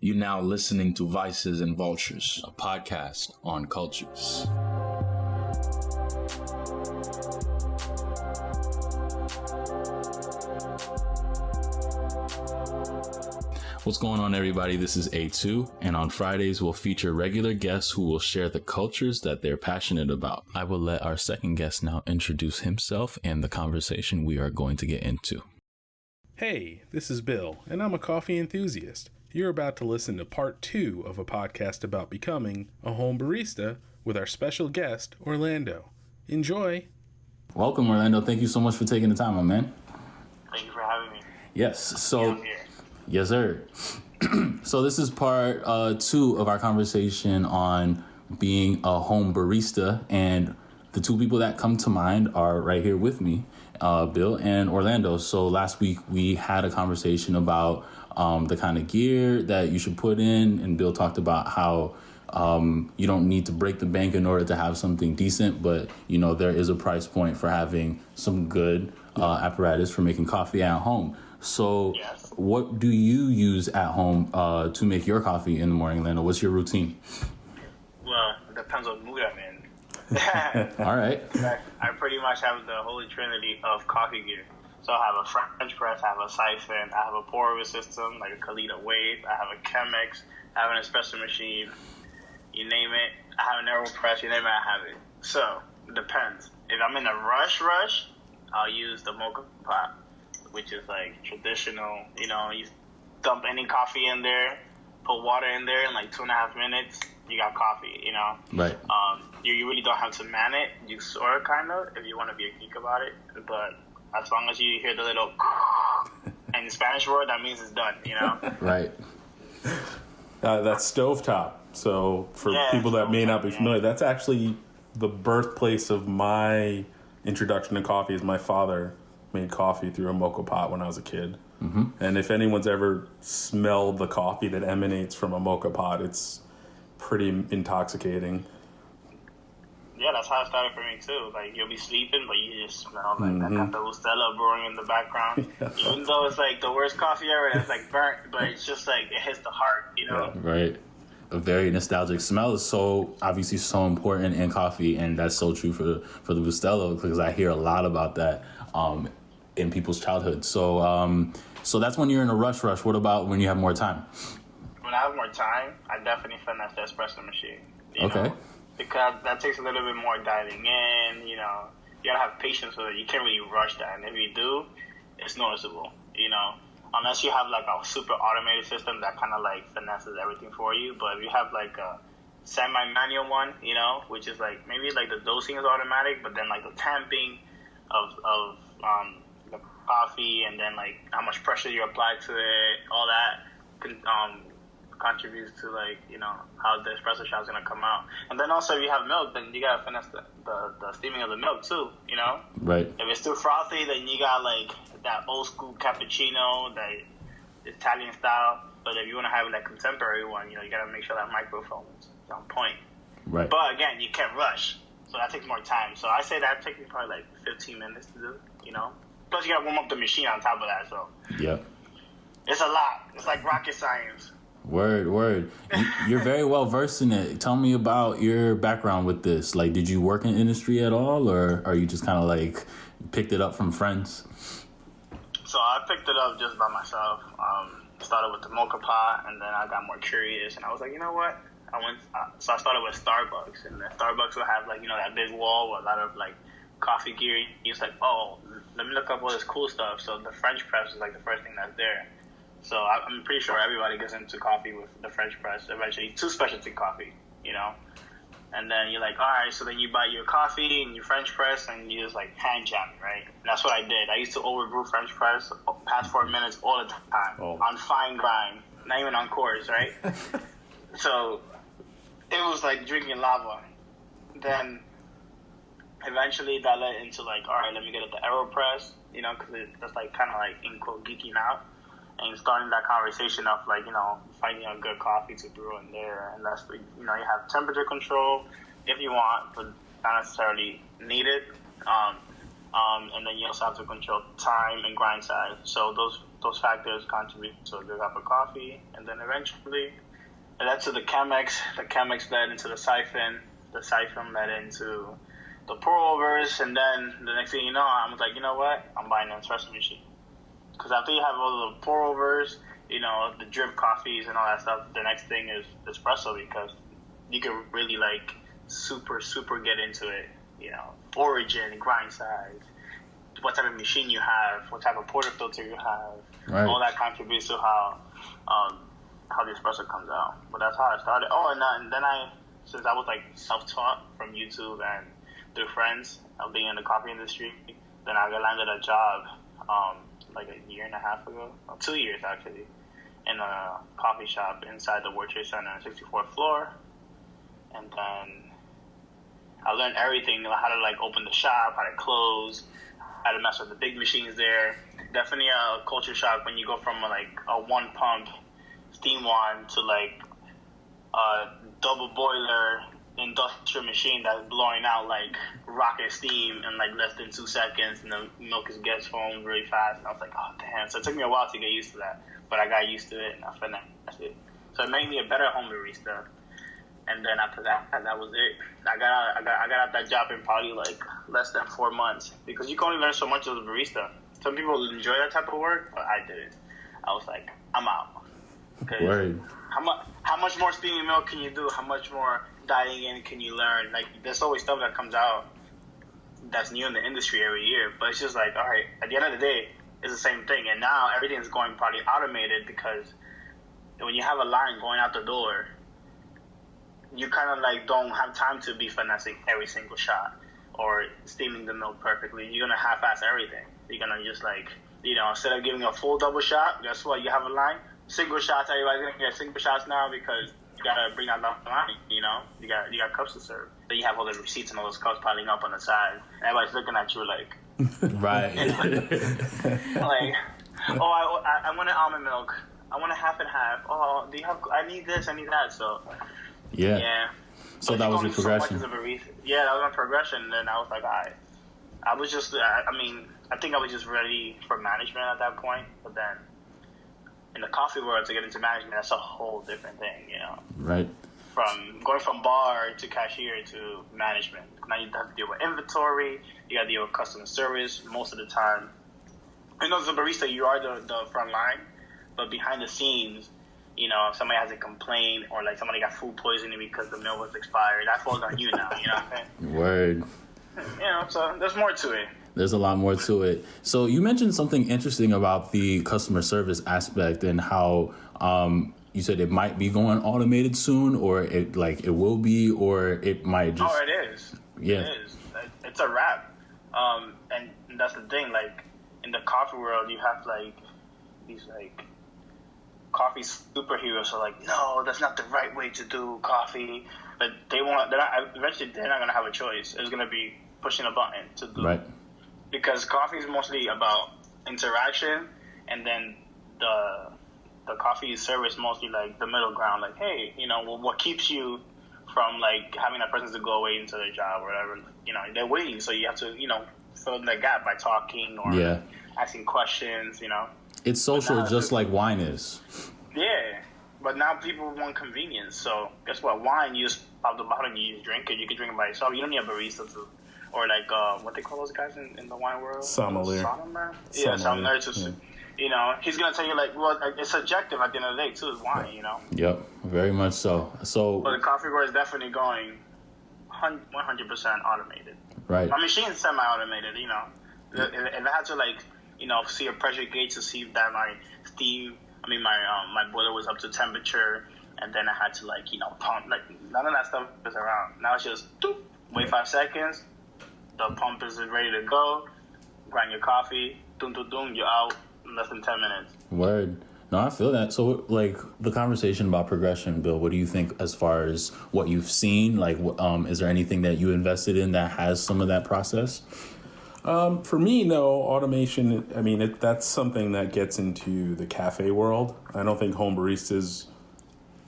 You're now listening to Vices and Vultures, a podcast on cultures. What's going on, everybody? This is A2, and on Fridays we'll feature regular guests who will share the cultures that they're passionate about. I will let our second guest now introduce himself and the conversation we are going to get into. Hey, this is Bill, and I'm a coffee enthusiast. You're about to listen to part 2 of a podcast about becoming a home barista with our special guest, Orlando. Enjoy! Welcome, Orlando. Thank you so much for taking the time, my man. Thank you for having me. Yes, so... I'm here. Yes, sir. So this is part 2 of our conversation on being a home barista, and the two people that come to mind are right here with me, Bill and Orlando. So last week we had a conversation about the kind of gear that you should put in, and Bill talked about how you don't need to break the bank in order to have something decent, but you know there is a price point for having some good apparatus for making coffee at home. So Yes. What do you use at home to make your coffee in the morning, Orlando? What's your routine? Well, it depends on mood I'm in. All right. I pretty much have the holy trinity of coffee gear. So I have a French press, I have a siphon, I have a pour-over system, like a Kalita Wave, I have a Chemex, I have an espresso machine, you name it. I have an AeroPress, you name it, I have it. So, it depends. If I'm in a rush, I'll use the mocha pot, which is like traditional, you know, you dump any coffee in there, put water in there in like 2.5 minutes, you got coffee, you know? Right. You really don't have to man it. You sort of kind of, if you want to be a geek about it, but as long as you hear the little in the Spanish word, that means it's done, you know? Right. That's stovetop. So for people that may not be familiar, that's actually the birthplace of my introduction to coffee. Is my father made coffee through a mocha pot when I was a kid. Mm-hmm. And if anyone's ever smelled the coffee that emanates from a mocha pot, it's pretty intoxicating. Yeah, that's how it started for me too. Like, you'll be sleeping, but you just smell like that Café Bustelo brewing in the background. Yeah. Even though it's like the worst coffee ever, and it's like burnt, but it's just like it hits the heart, you know? Yeah, right. A very nostalgic smell is so obviously so important in coffee, and that's so true for the Bustelo, because I hear a lot about that in people's childhood. So so that's when you're in a rush. What about when you have more time? When I have more time, I definitely finesse the espresso machine. You Okay. know? Because that takes a little bit more diving in, you know. You gotta have patience with it. You can't really rush that. And if you do, it's noticeable, you know. Unless you have like a super automated system that kind of like finesses everything for you. But if you have like a semi-manual one, you know, which is like maybe like the dosing is automatic, but then like the tamping of the coffee, and then like how much pressure you apply to it, all that contributes to like, you know, how the espresso shot is gonna come out. And then also if you have milk, then you gotta finesse the steaming of the milk too, you know. Right. If it's too frothy, then you got like that old school cappuccino, that Italian style. But if you want to have like contemporary one, you know, you gotta make sure that microphone is on point. Right. But again, you can't rush, so that takes more time. So I say that takes me probably like 15 minutes to do, you know. Plus you gotta warm up the machine on top of that, so Yeah. it's a lot. It's like rocket science. Word. You're very well versed in it. Tell me about your background with this. Like, did you work in industry at all, or are you just kind of like picked it up from friends? So I picked it up just by myself. Started with the mocha pot, and then I got more curious, and I was like, you know what? So I started with Starbucks, and then Starbucks will have like, you know, that big wall with a lot of like coffee gear. It's like, oh, let me look up all this cool stuff. So the French press is like the first thing that's there. So I'm pretty sure everybody gets into coffee with the French press, eventually to specialty coffee, you know. And then you're like, all right, so then you buy your coffee and your French press, and you just like hand jam it, right? And that's what I did. I used to overbrew French press past 4 minutes all the time on fine grind, not even on coarse, right? So it was like drinking lava. Then eventually that led into like, all right, let me get at the AeroPress, you know, because that's like kind of like in quote geeking out. And starting that conversation of like, you know, finding a good coffee to brew in there. And that's, you know, you have temperature control if you want, but not necessarily needed. And then you also have to control time and grind size. So those those factors contribute to a good cup of coffee, and then eventually it led to the Chemex. The Chemex led into the siphon. The siphon led into the pour overs, and then the next thing you know, I was like, you know what? I'm buying an espresso machine. Because after you have all the pour overs, you know, the drip coffees and all that stuff, the next thing is espresso, because you can really like super get into it. You know, origin, grind size, what type of machine you have, what type of portafilter you have, right. All that contributes to how the espresso comes out. But that's how I started. Oh, and then since I was like self-taught from YouTube and through friends of being in the coffee industry, then I landed a job like a year and a half ago, 2 years actually, in a coffee shop inside the World Trade Center on the 64th floor. And then I learned everything, how to like open the shop, how to close, how to mess with the big machines there. Definitely a culture shock when you go from like a one pump steam wand to like a double boiler industrial machine that's blowing out like rocket steam in like less than 2 seconds, and the milk gets foamed really fast. And I was like, oh damn! So it took me a while to get used to that, but I got used to it and I finessed it. So it made me a better home barista. And then after that, that was it. I got out that job in probably like less than 4 months, because you can only learn so much as a barista. Some people enjoy that type of work, but I didn't. I was like, I'm out. Word. How much more steaming milk can you do? How much more dyeing in can you learn? Like, there's always stuff that comes out that's new in the industry every year. But it's just like, all right, at the end of the day, it's the same thing. And now everything's going probably automated, because when you have a line going out the door, you kind of like don't have time to be finessing every single shot or steaming the milk perfectly. You're going to half-ass everything. You're going to just like, you know, instead of giving a full double shot, guess what? You have a line, single shots. Everybody's going to get single shots now, because you got to bring that down the line, you know? You got cups to serve. Then you have all the receipts and all those cups piling up on the side. And everybody's looking at you like... right. like, oh, I want an almond milk. I want a half and half. Oh, do you have... I need this, I need that, so... Yeah. So that was your progression. Yeah, that was my progression. And then I was like, all right. I was just, I think I was just ready for management at that point. But then in the coffee world, to get into management, that's a whole different thing, you know? Right. From going from bar to cashier to management. Now you have to deal with inventory. You got to deal with customer service most of the time. You know, as a barista, you are the front line. But behind the scenes, you know, if somebody has a complaint or like somebody got food poisoning because the milk was expired, that falls on you now, you know what I'm saying? Word. You know, so there's more to it. There's a lot more to it. So you mentioned something interesting about the customer service aspect and how you said it might be going automated soon, or it will be, or it might just... Oh, it is. Yeah. It is. It's a wrap. And that's the thing, like, in the coffee world, you have, like, these, like... coffee superheroes are like, no, that's not the right way to do coffee. But eventually they're not going to have a choice. It's going to be pushing a button to do. Right. Because coffee is mostly about interaction, and then the coffee service mostly like the middle ground. Like, hey, you know, what keeps you from like having that person to go away into their job or whatever? You know, they're waiting, so you have to, you know, fill in that gap by talking or asking questions, you know. It's social, just like wine is. Yeah, but now people want convenience. So guess what? Wine, you just pop the bottle and you just drink it. You can drink it by yourself. You don't need a barista to, or like what they call those guys in the wine world? Sommelier. Yeah, sommelier. You know, he's gonna tell you like, well, it's subjective at the end of the day too. It's wine, you know. Yep, very much so. But the coffee world is definitely going 100% automated. Right. My machine's semi-automated. You know, if I had to like, you know, see a pressure gauge to see that my my boiler was up to temperature, and then I had to like, you know, pump. Like none of that stuff is around. Now it's just wait 5 seconds, the pump is ready to go. Grind your coffee, you're out in less than 10 minutes. Word. No, I feel that. So, like, the conversation about progression, Bill, what do you think as far as what you've seen? Like, is there anything that you invested in that has some of that process? For me, no. Automation, I mean, that's something that gets into the cafe world. I don't think home baristas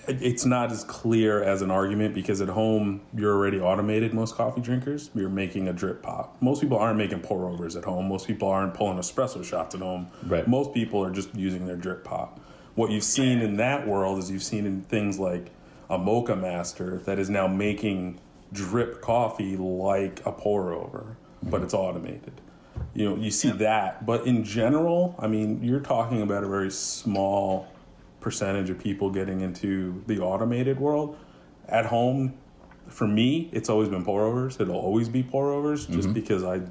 it's not as clear as an argument because at home you're already automated. Most coffee drinkers, you're making a drip pot. Most people aren't making pour overs at home. Most people aren't pulling espresso shots at home. Right. Most people are just using their drip pot. What you've seen in that world is you've seen in things like a mocha master that is now making drip coffee like a pour over, but it's automated. You know, you see that. But in general, I mean, you're talking about a very small percentage of people getting into the automated world. At home, for me, it's always been pour overs. It'll always be pour overs just because I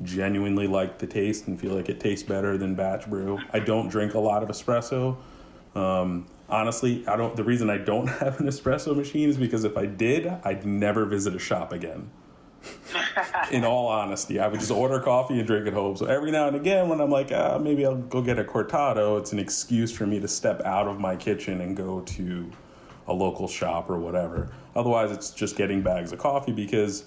genuinely like the taste and feel like it tastes better than batch brew. I don't drink a lot of espresso. Honestly, the reason I don't have an espresso machine is because if I did, I'd never visit a shop again. In all honesty, I would just order coffee and drink it home. So every now and again, when I'm like, maybe I'll go get a cortado, it's an excuse for me to step out of my kitchen and go to a local shop or whatever. Otherwise, it's just getting bags of coffee because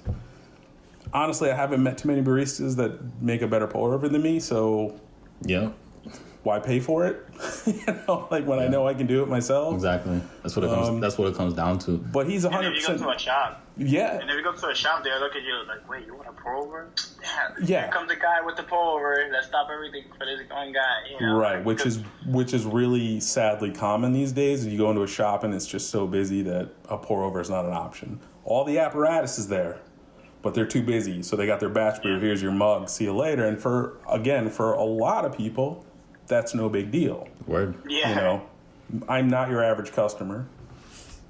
honestly, I haven't met too many baristas that make a better pour over than me. So Yeah. why pay for it? Like when I know I can do it myself. Exactly. That's what it comes. That's what it comes down to. But he's 100%. And if you go to a shop, Yeah. and if you go to a shop, they'll look at you like, wait, you want a pour over? Yeah. Here comes the guy with the pour over. Let's stop everything for this one guy. You know? Right, which is really sadly common these days. You go into a shop and it's just so busy that a pour over is not an option. All the apparatus is there, but they're too busy. So they got their batch brew. Here's your mug. See you later. And for a lot of people, that's no big deal. Word. Yeah. You know, I'm not your average customer.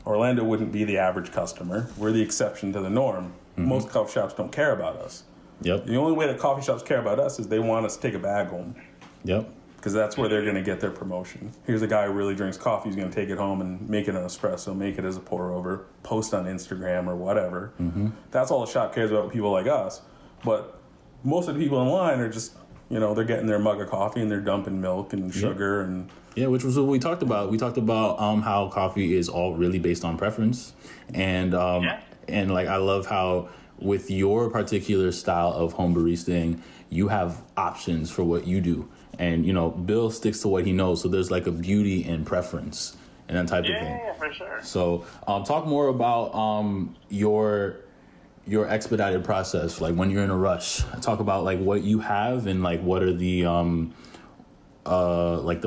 Orlando wouldn't be the average customer. We're the exception to the norm. Most coffee shops don't care about us. Yep. The only way that coffee shops care about us is they want us to take a bag home. Yep. Because that's where they're going to get their promotion. Here's a guy who really drinks coffee. He's going to take it home and make it an espresso, make it as a pour over, post on Instagram or whatever. That's all the shop cares about, people like us. But most of the people in line are just, they're getting their mug of coffee and they're dumping milk and sugar and... Yeah, which was what we talked about. We talked about how coffee is all really based on preference. And and like I love how with your particular style of home baristaing, you have options for what you do. And, Bill sticks to what he knows. So there's like a beauty in preference and that type of thing. Yeah, for sure. So talk more about your expedited process, like when you're in a rush. Talk about like what you have and like what are the like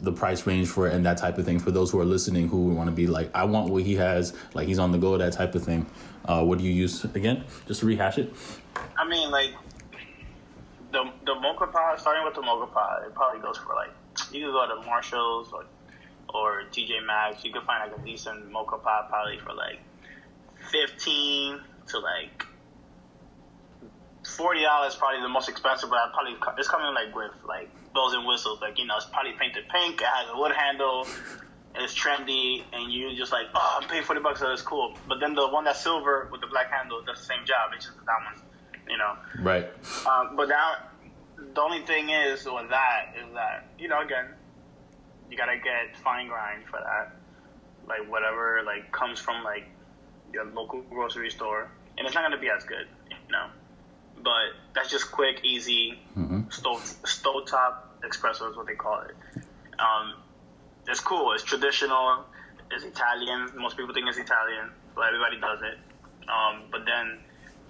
the price range for it and that type of thing for those who are listening who want to be like, I want what he has, like he's on the go, that type of thing. What do you use again? Just to rehash it. I mean, like the mocha pot, starting with the mocha pot, it probably goes for like, you can go to Marshall's or TJ Maxx. You can find like a decent mocha pot probably for like $15 to like $40, probably the most expensive, but it's coming like with like bells and whistles, like it's probably painted pink, it has a wood handle, it's trendy, and you just like, I'm paying $40, so it's cool. But then the one that's silver with the black handle does the same job. It's just that one's, Right. But now the only thing is with that is that again, you gotta get fine grind for that, like whatever like comes from like your local grocery store, and it's not gonna be as good, But that's just quick, easy, stovetop espresso is what they call it. It's cool. It's traditional. It's Italian. Most people think it's Italian, so everybody does it. But then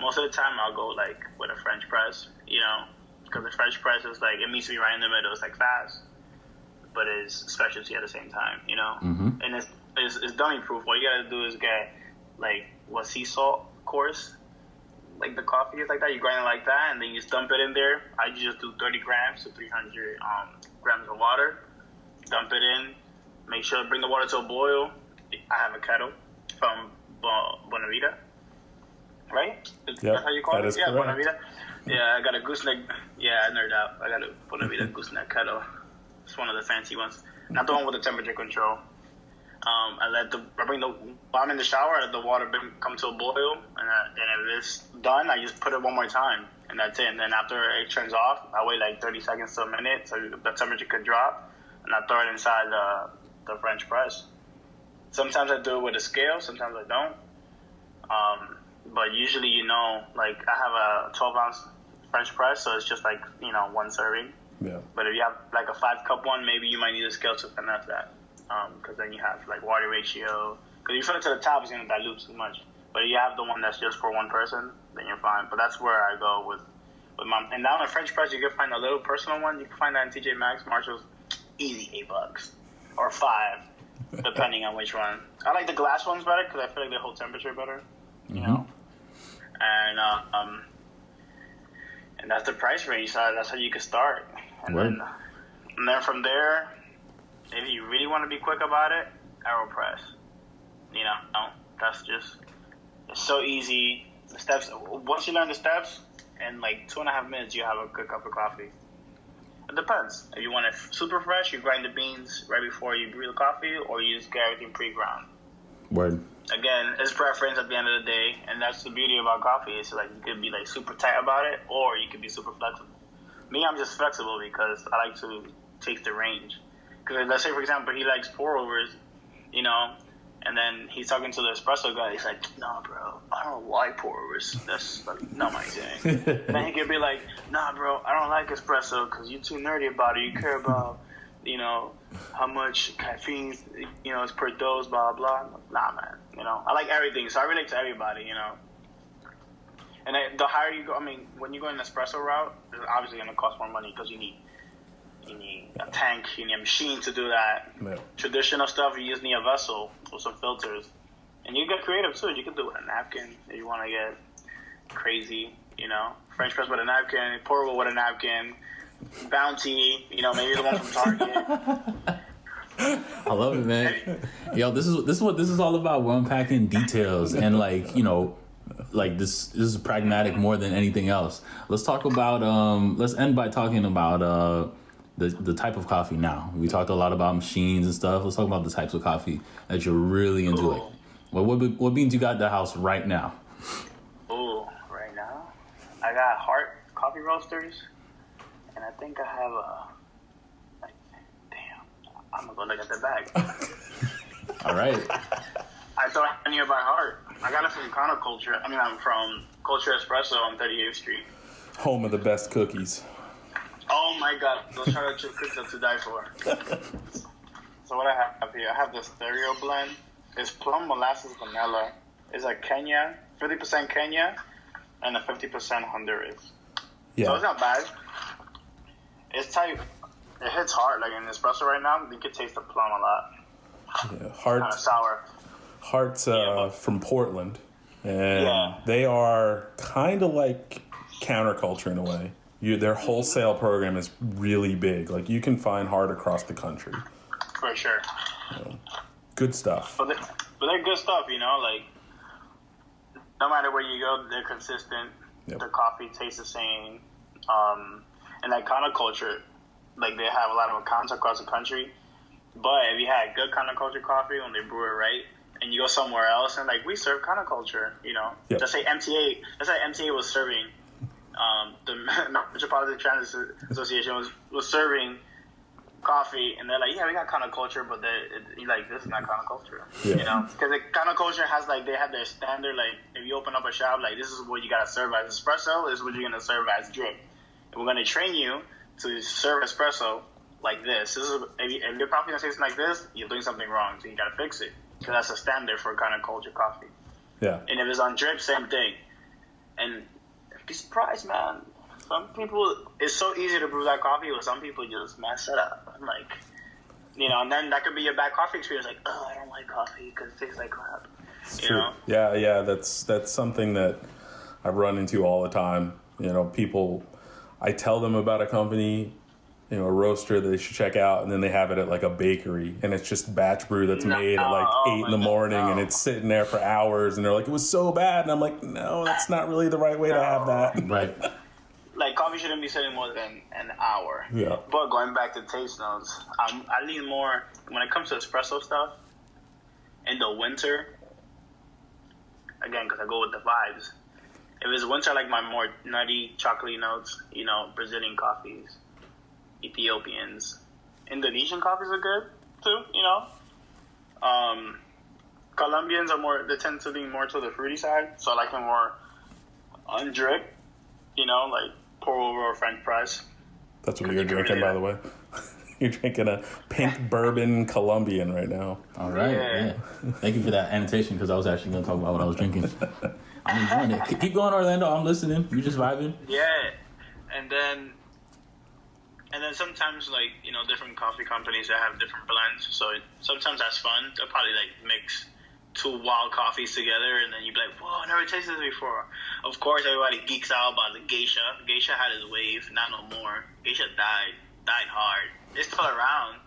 most of the time I'll go like with a French press, because the French press is like, it meets me right in the middle. It's like fast, but it's specialty at the same time, And it's dummy proof. What you gotta do is get like sea salt coarse. Like the coffee is like that, you grind it like that, and then you just dump it in there. I just do 30 grams to 300 grams of water. Dump it in. Make sure to bring the water to a boil. I have a kettle from Bonavita, right? That's how you call it? Yeah, Bonavita. Yeah, I got a gooseneck. Yeah, I nerd out. I got a Bonavita gooseneck kettle. It's one of the fancy ones. Not the one with the temperature control. I'm in the shower, I let the water come to a boil, and if it's done, I just put it one more time, and that's it. And then after it turns off, I wait like 30 seconds to a minute so the temperature could drop, and I throw it inside the French press. Sometimes I do it with a scale, sometimes I don't. But usually, like I have a 12-ounce French press, so it's just like, one serving. Yeah. But if you have like a 5-cup one, maybe you might need a scale to finesse that. because then you have like water ratio. Because you fill it to the top, it's gonna dilute too much. But if you have the one that's just for one person, then you're fine. But that's where I go with my. And down in French press, you can find a little personal one. You can find that in TJ Maxx, Marshalls, easy $8 or $5, depending on which one. I like the glass ones better because I feel like they hold temperature better. You know, and that's the price range. So that's how you can start. And then from there, if you really want to be quick about it, AeroPress. You know, that's just, it's so easy. The steps, once you learn the steps, in like 2.5 minutes, you have a good cup of coffee. It depends. If you want it super fresh, you grind the beans right before you brew the coffee, or you just get everything pre-ground. Word. Again, it's preference at the end of the day, and that's the beauty about coffee. It's like you could be like super tight about it, or you could be super flexible. Me, I'm just flexible because I like to take the range. Because let's say, for example, he likes pour-overs, you know, and then he's talking to the espresso guy. He's like, "Nah, bro, I don't like pour-overs. That's like not my thing." Then he could be like, "Nah, bro, I don't like espresso because you're too nerdy about it. You care about, you know, how much caffeine, you know, is per dose, blah, blah." Nah, man. You know, I like everything, so I relate to everybody, you know. And the higher you go, I mean, when you go an espresso route, it's obviously going to cost more money because you need a tank, you need a machine to do that. Yeah. Traditional stuff, you just need a vessel with some filters. And you get creative, too. You can do it with a napkin if you want to get crazy, you know. French press with a napkin, pour with a napkin, Bounty, you know, maybe the one from Target. I love it, man. Yo, this is what this is all about. We're unpacking details and like, you know, like this is pragmatic more than anything else. Let's talk about let's end by talking about the type of coffee now. We talked a lot about machines and stuff. Let's talk about the types of coffee that you're really into. Like, what beans you got at the house right now? Oh, right now? I got Heart coffee roasters, and I think I have I'm gonna go look at the bag. All right. I thought I knew about Heart. I got it from Counterculture. I mean, I'm from Culture Espresso on 38th Street. Home of the best cookies. Oh my God, those chocolate chip cookies are to die for. So what I have here, I have the stereo blend. It's plum, molasses, vanilla. It's a Kenya, 50% Kenya, and a 50% Honduras. Yeah. So it's not bad. It's tight. It hits hard. Like in espresso right now, you can taste the plum a lot. Yeah, Heart. Kind of sour. Heart's from Portland, and they are kind of like Counterculture in a way. Their wholesale program is really big. Like you can find Heart across the country. For sure. Good stuff. But they're good stuff, you know. Like no matter where you go, they're consistent. Yep. The coffee tastes the same. And that Counterculture, like they have a lot of accounts across the country. But if you had good Counterculture coffee when they brew it right, and you go somewhere else and like we serve Counterculture, you know. Yep. Let's say MTA was serving. The Metropolitan Transit Association was serving coffee, and they're like, yeah, we got Counterculture, but you're like, this is not Counterculture, you know, because the Counterculture has like they have their standard. Like if you open up a shop, like this is what you gotta serve as espresso, this is what you're gonna serve as drip, and we're gonna train you to serve espresso like this. This is if your coffee tastes like this, you're doing something wrong, so you gotta fix it, because that's a standard for Counterculture coffee. Yeah, and if it's on drip, same thing, and be surprised, man. Some people, it's so easy to brew that coffee, but some people just mess it up. I'm like, you know, and then that could be your bad coffee experience. Like, oh, I don't like coffee because it tastes like crap. It's true. Know? Yeah. That's something that I run into all the time. You know, people, I tell them about a company, you know, a roaster that they should check out, and then they have it at like a bakery, and it's just batch brew that's made at like 8 in the morning, and it's sitting there for hours, and they're like, it was so bad, and I'm like, no, that's not really the right way to have that. Right. Like coffee shouldn't be sitting more than an hour. Yeah. But going back to taste notes, I lean more when it comes to espresso stuff. In the winter, again, because I go with the vibes. If it's winter, I like my more nutty, chocolatey notes. You know, Brazilian coffees. Ethiopians, Indonesian coffees are good too, you know. Colombians are more, they tend to lean more to the fruity side, so I like them more undrip, you know, like pour over or French press. That's what you're drinking, by the way. You're drinking a pink bourbon Colombian right now. All right. Yeah. Thank you for that annotation because I was actually going to talk about what I was drinking. I'm enjoying it. Keep going, Orlando. I'm listening. You just vibing? Yeah. And then sometimes, like, you know, different coffee companies that have different blends. So sometimes that's fun. They'll probably, like, mix two wild coffees together, and then you'd be like, whoa, I never tasted this before. Of course, everybody geeks out about the geisha. Geisha had his wave, not no more. Geisha died hard. It's still around.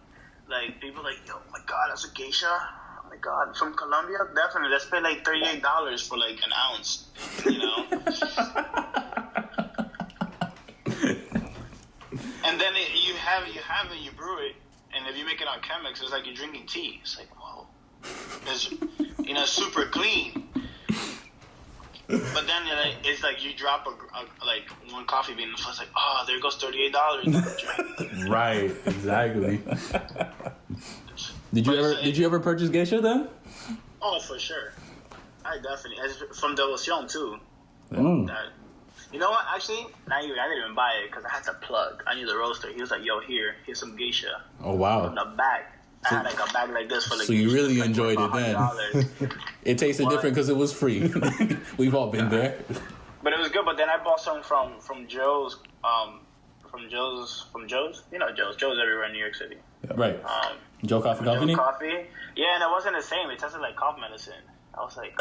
Like, people like, yo, oh my God, that's a geisha? Oh my God, from Colombia? Definitely. Let's pay like $38 for like an ounce, you know? And then you have it, you brew it, and if you make it on Chemex, it's like you're drinking tea. It's like, whoa. It's, you know, super clean. But then it's like you drop like one coffee bean, and it's like, oh, there goes $38. Right, exactly. Did you ever purchase geisha then? Oh, for sure. I definitely from Devoción too. You know what? Actually, I didn't even buy it because I had to plug. I knew the roaster. He was like, "Yo, here's some geisha." Oh wow! From the back. I had like a bag like this for like. So you really enjoyed it then. It tasted different because it was free. We've all been there. But it was good. But then I bought some from Joe's. From Joe's. You know Joe's. Joe's everywhere in New York City. Right. Joe Coffee Company. Joe Coffee. Yeah, and it wasn't the same. It tasted like cough medicine. I was like.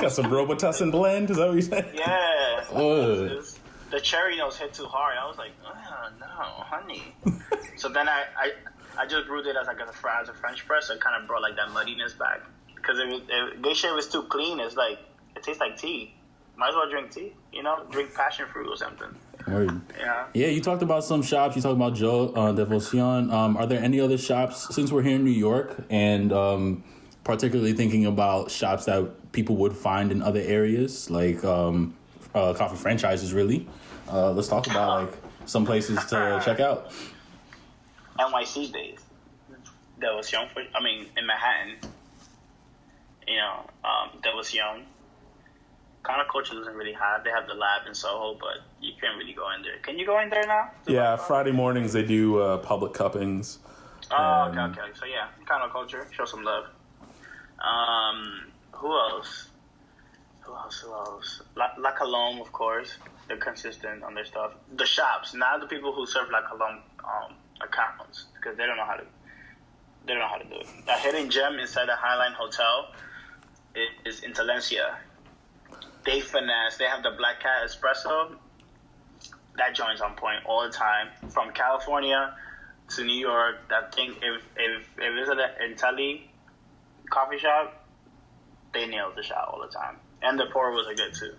Got some Robitussin blend. Is that what you're saying? Yeah. The cherry notes hit too hard. I was like, oh, no, honey. So then I just brewed it as a French press. So it kind of brought like that muddiness back because geisha was too clean. It's like it tastes like tea. Might as well drink tea. You know, drink passion fruit or something. Yeah. You talked about some shops. You talked about Joe Devoción. Are there any other shops since we're here in New York and particularly thinking about shops that people would find in other areas like coffee franchises? Really, let's talk about like some places to check out. NYC days, Devoción. In Manhattan, you know, Devoción. Counterculture doesn't really have. They have the lab in Soho, but you can't really go in there. Can you go in there now? Yeah, Friday mornings they do public cuppings. Oh, okay. So yeah, Counterculture. Show some love. Who else? La Colombe, of course. They're consistent on their stuff. The shops, not the people who serve La Colombe accounts, because they don't know how to do it. A hidden gem inside the Highline Hotel is Intelencia. They finesse. They have the Black Cat Espresso. That joint's on point all the time. From California to New York, that thing, if it's an Inteli coffee shop, they nailed the shot all the time. And the pour was good too.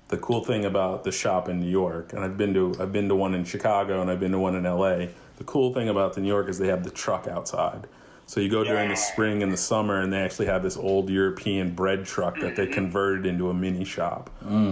The cool thing about the shop in New York, and I've been to one in Chicago and I've been to one in LA. The cool thing about the New York is they have the truck outside. So you go during the spring and the summer, and they actually have this old European bread truck that they converted into a mini shop.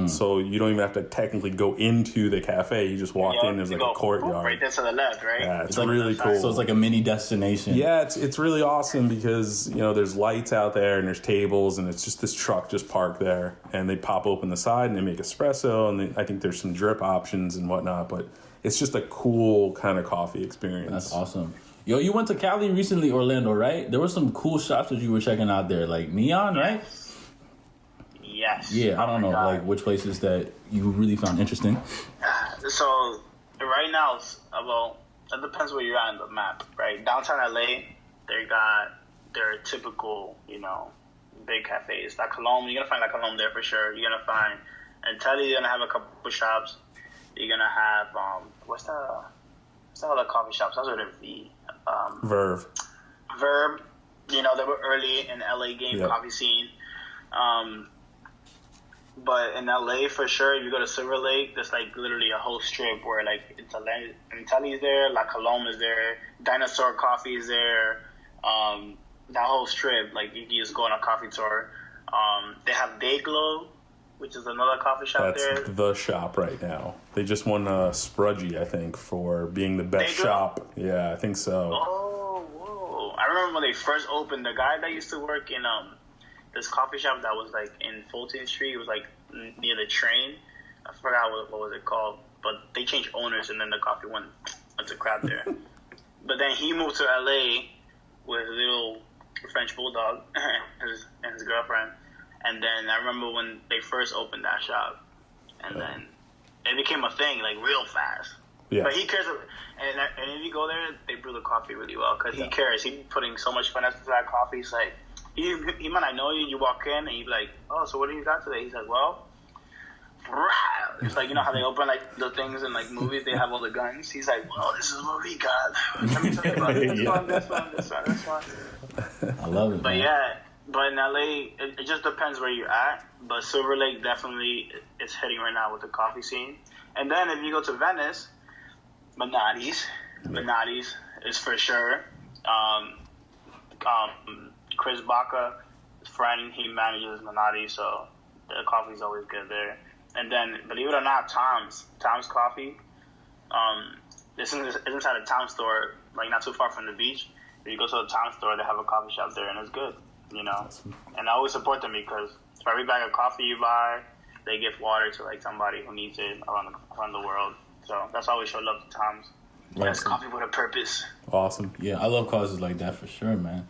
So you don't even have to technically go into the cafe. You just walk in. There's like a courtyard. Right there to the left, right? Yeah, it's like really cool. So it's like a mini destination. Yeah, it's really awesome because, you know, there's lights out there and there's tables and it's just this truck just parked there. And they pop open the side and they make espresso. And I think there's some drip options and whatnot. But it's just a cool kind of coffee experience. That's awesome. Yo, you went to Cali recently, Orlando, right? There were some cool shops that you were checking out there, like Neon, right? Yes. Yeah, I don't know, like which places that you really found interesting. So right now, it depends where you're at on the map, right? Downtown LA, they got their typical, you know, big cafes. La Colombe, you're gonna find La Colombe there for sure. You're gonna find Inteli, you're gonna have a couple shops. You're gonna have what's the other coffee shops? That's what it be. Verve. You know, they were early in LA coffee scene. But in LA, for sure, if you go to Silver Lake, there's like literally a whole strip where like Inteli's there, La Colombe is there, Dinosaur Coffee is there. That whole strip, like you can just go on a coffee tour. They have Dayglow, which is another coffee shop there. That's the shop right now. They just won Sprudgie, I think, for being the best shop. Yeah, I think so. Oh, whoa. I remember when they first opened, the guy that used to work in this coffee shop that was like in Fulton Street, it was like near the train. I forgot what was it called. but they changed owners, and then the coffee went to crap there. But then he moved to LA with a little French bulldog and his girlfriend. And then I remember when they first opened that shop, and then it became a thing like real fast. Yeah. But he cares, and if you go there, they brew the coffee really well because he cares. He's putting so much finesse into that coffee. He's like, he might not know you. You walk in and you be like, oh, so what do you got today? He's like, well, it's like, you know how they open like the things in like movies, they have all the guns. He's like, well, this is what we got. Let me tell you about it. This one. I love it. But man. but in LA, it just depends where you're at. But Silver Lake definitely is hitting right now with the coffee scene. And then if you go to Venice, Manati's is for sure. Chris Baca, his friend, he manages Manati, so the coffee's always good there. And then, believe it or not, Tom's Coffee. This is inside a Tom's store, like not too far from the beach. If you go to the Tom's store, they have a coffee shop there, and it's good, you know. Awesome. And I always support them because for every bag of coffee you buy, they give water to like somebody who needs it around the world. So that's why we show love to Tom's. That's coffee with a purpose. Awesome. Yeah, I love causes like that for sure, man.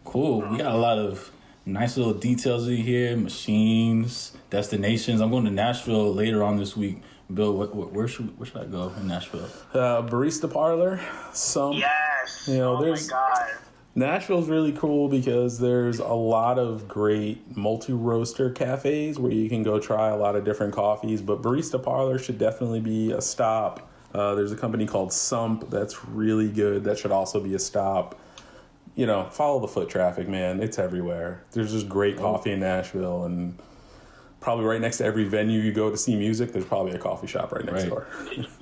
Cool. We got a lot of nice little details in here, machines, destinations. I'm going to Nashville later on this week. Bill, where should I go in Nashville? Barista Parlor. Yes. You know, my God. Nashville's really cool because there's a lot of great multi-roaster cafes where you can go try a lot of different coffees, but Barista Parlor should definitely be a stop. There's a company called Sump that's really good. That should also be a stop. You know, follow the foot traffic, man. It's everywhere. There's just great coffee in Nashville, and probably right next to every venue you go to see music, there's probably a coffee shop right next door.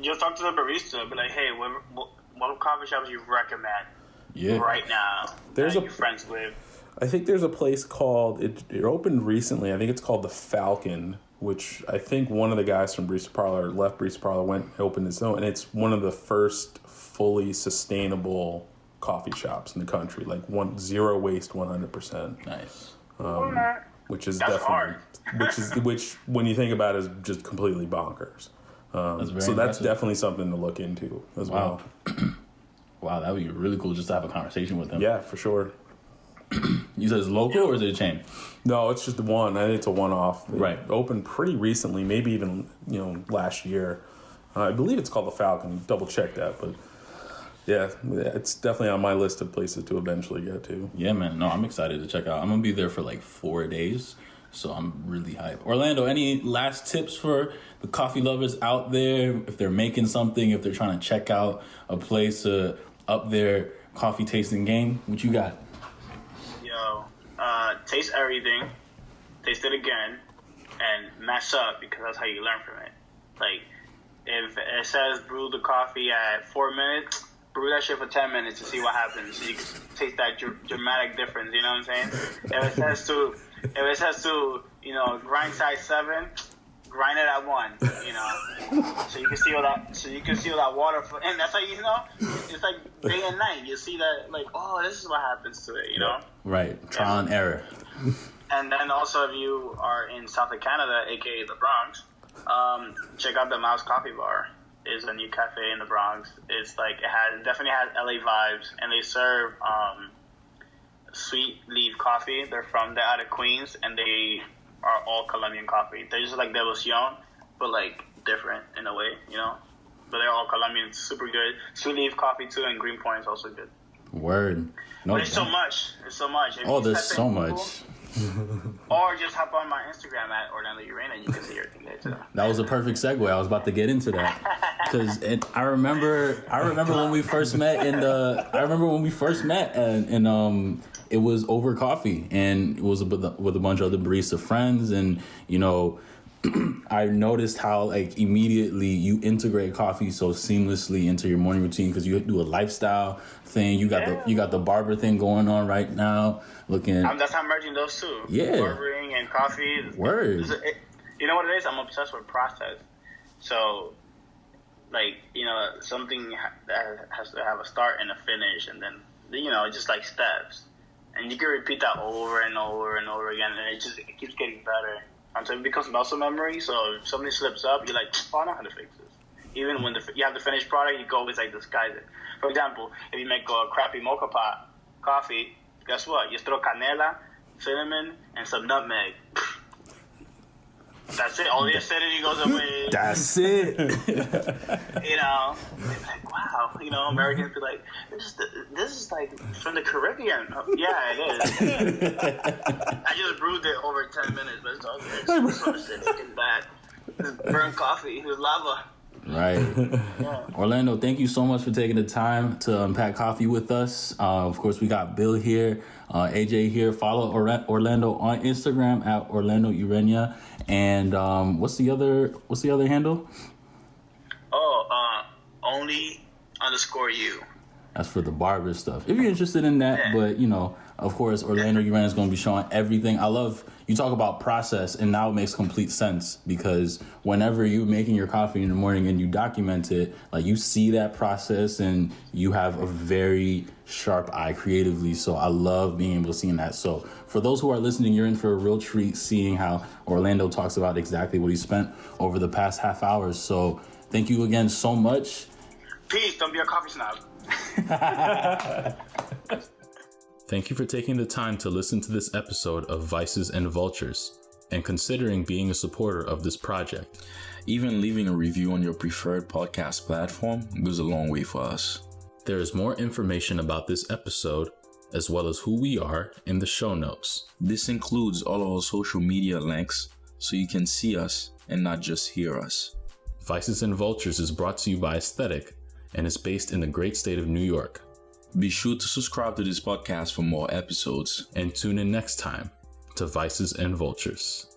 Just talk to the barista. Be like, hey, what coffee shops you recommend right now that you're friends with? I think there's a place called, it opened recently. I think it's called the Falcon, which I think one of the guys from Barista Parlor left Barista Parlor, went and opened his own, and it's one of the first fully sustainable coffee shops in the country, like zero waste, 100%. Nice. Which is That's definitely, which when you think about it, is just completely bonkers. That's definitely something to look into as well. Wow, that would be really cool just to have a conversation with him. Yeah, for sure. You said it's local or is it a chain? No, it's just one. I think it's a one-off. Right. It opened pretty recently, maybe even last year. I believe it's called the Falcon. Double check that, but yeah, it's definitely on my list of places to eventually get to. Yeah, man. No, I'm excited to check out. I'm gonna be there for like 4 days, so I'm really hyped. Orlando, any last tips for the coffee lovers out there if they're making something, if they're trying to check out a place to up their coffee tasting game? What you got? Taste everything, taste it again, and mess up because that's how you learn from it. Like, if it says brew the coffee at 4 minutes, brew that shit for 10 minutes to see what happens. So you can taste that dramatic difference, you know what I'm saying? If it says to grind size 7, grind it at 1, so you can see all that water and that's how it's like day and night. You see that, like, oh, this is what happens to it, Right, trial and error. And then also, if you are in south of Canada, aka the Bronx, check out the Mouse Coffee Bar. It's a new cafe in the Bronx. It's like definitely has LA vibes, and they serve sweet leaf coffee. They're out of Queens, and they are all Colombian coffee. They're just like Devoción, but like different in a way, But they're all Colombian. It's super good. Sweet leaf coffee too, and Green Point is also good. Word. No, but it's so much. Oh, there's so much. Or just hop on my Instagram at Orlando Urena and you can see everything there too. That was a perfect segue. I was about to get into that because I remember when we first met and it was over coffee and it was with a bunch of other barista friends and I noticed how like immediately you integrate coffee so seamlessly into your morning routine because you do a lifestyle thing. You got the barber thing going on right now. That's how I'm merging those two. Yeah, barbering and coffee. Word. You know what it is? I'm obsessed with process. So, like something that has to have a start and a finish, and then just like steps, and you can repeat that over and over and over again, and it keeps getting better. Until it becomes muscle memory, so if something slips up, you're like, oh, I know how to fix this. even when you have the finished product, you can always like disguise it. For example, if you make a crappy mocha pot coffee, guess what? You throw canela, cinnamon, and some nutmeg. That's it. All the acidity goes away. That's it. You know, it's like, wow. You know, Americans be like, this is like from the Caribbean. Yeah, it is. I just brewed it over 10 minutes, but it's all good. It's so acidic and bad. It's burnt coffee. It's lava. Right. Yeah. Orlando, thank you so much for taking the time to unpack coffee with us. Of course, we got Bill here, AJ here. Follow Orlando on Instagram at Orlando Ureña. And what's the other handle? Only_you. That's for the barber stuff. If you're interested in that, yeah. But you know, of course, Orlando Ureña is going to be showing everything. I love you talk about process, and now it makes complete sense because whenever you're making your coffee in the morning and you document it, like you see that process and you have a very sharp eye creatively. So I love being able to see that. So for those who are listening, you're in for a real treat seeing how Orlando talks about exactly what he spent over the past half hour. So thank you again so much. Peace. Don't be a coffee snob. Thank you for taking the time to listen to this episode of Vices and Vultures and considering being a supporter of this project. Even leaving a review on your preferred podcast platform goes a long way for us. There is more information about this episode, as well as who we are, in the show notes. This includes all our social media links so you can see us and not just hear us. Vices and Vultures is brought to you by Aesthetic and is based in the great state of New York. Be sure to subscribe to this podcast for more episodes. And tune in next time to Vices and Vultures.